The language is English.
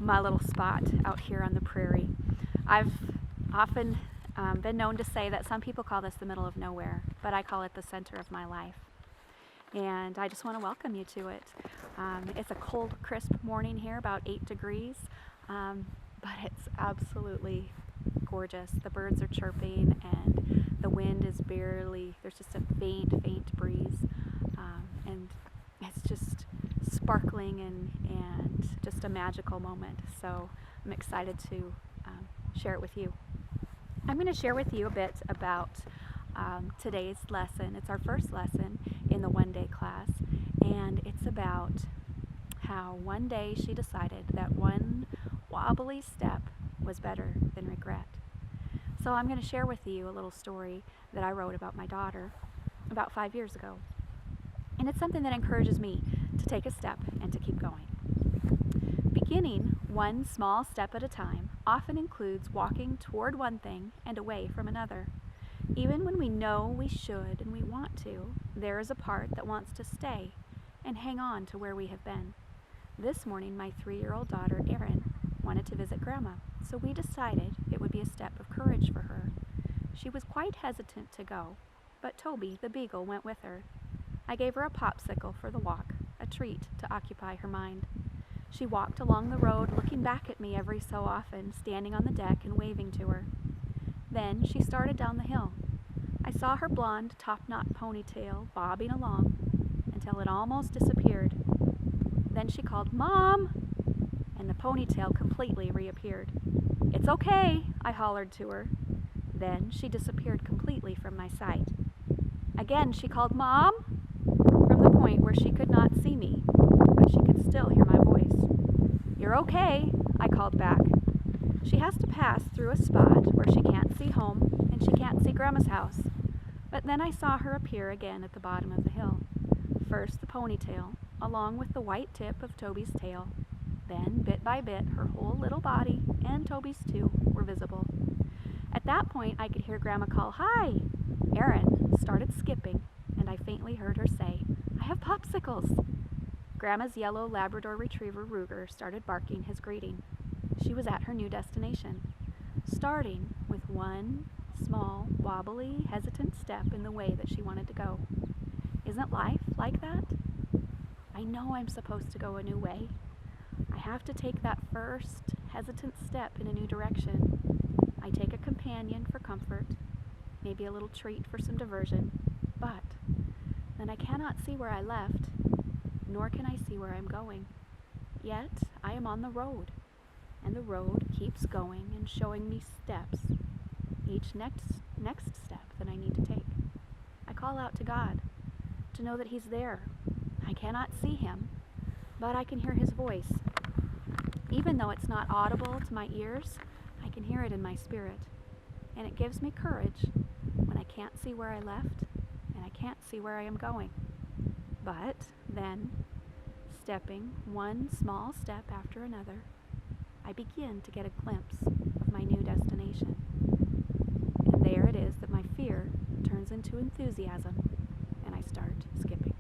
my little spot out here on the prairie. I've often been known to say that some people call this the middle of nowhere, but I call it the center of my life. And I just want to welcome you to it. It's a cold, crisp morning here, about 8 degrees, but it's absolutely gorgeous. The birds are chirping and the wind is barely, there's just a faint breeze, and it's just sparkling and just a magical moment. So I'm excited to share it with you. I'm going to share with you a bit about today's lesson. It's our first lesson in the one-day class, and it's about how one day she decided that one wobbly step was better than regret. So I'm going to share with you a little story that I wrote about my daughter about 5 years ago. And it's something that encourages me to take a step and to keep going. Beginning one small step at a time often includes walking toward one thing and away from another. Even when we know we should and we want to, there is a part that wants to stay and hang on to where we have been. This morning, my 3-year-old daughter, Erin, wanted to visit Grandma, so we decided it would be a step of courage for her. She was quite hesitant to go, but Toby, the beagle, went with her. I gave her a popsicle for the walk, a treat to occupy her mind. She walked along the road, looking back at me every so often, standing on the deck and waving to her. Then she started down the hill. I saw her blonde, top-knot ponytail bobbing along until it almost disappeared. Then she called, "Mom!" and the ponytail completely reappeared. "It's okay," I hollered to her. Then she disappeared completely from my sight. Again she called, "Mom!" from the point where she could not see me, but she could still hear my voice. "You're okay," I called back. She has to pass through a spot where she can't see home and she can't see Grandma's house. But then I saw her appear again at the bottom of the hill. First the ponytail, along with the white tip of Toby's tail. Then, bit by bit, her whole little body, and Toby's too, were visible. At that point, I could hear Grandma call, "Hi!" Erin started skipping, and I faintly heard her say, "I have popsicles!" Grandma's yellow Labrador Retriever Ruger started barking his greeting. She was at her new destination, starting with one small, wobbly, hesitant step in the way that she wanted to go. Isn't life like that? I know I'm supposed to go a new way. I have to take that first hesitant step in a new direction. I take a companion for comfort, maybe a little treat for some diversion, but then I cannot see where I left, nor can I see where I'm going. Yet I am on the road, and the road keeps going and showing me steps, each next step that I need to take. I call out to God to know that He's there. I cannot see Him, but I can hear His voice. Even though it's not audible to my ears, I can hear it in my spirit, and it gives me courage when I can't see where I left and I can't see where I am going. But then, stepping one small step after another, I begin to get a glimpse of my new destination. And there it is that my fear turns into enthusiasm, and I start skipping.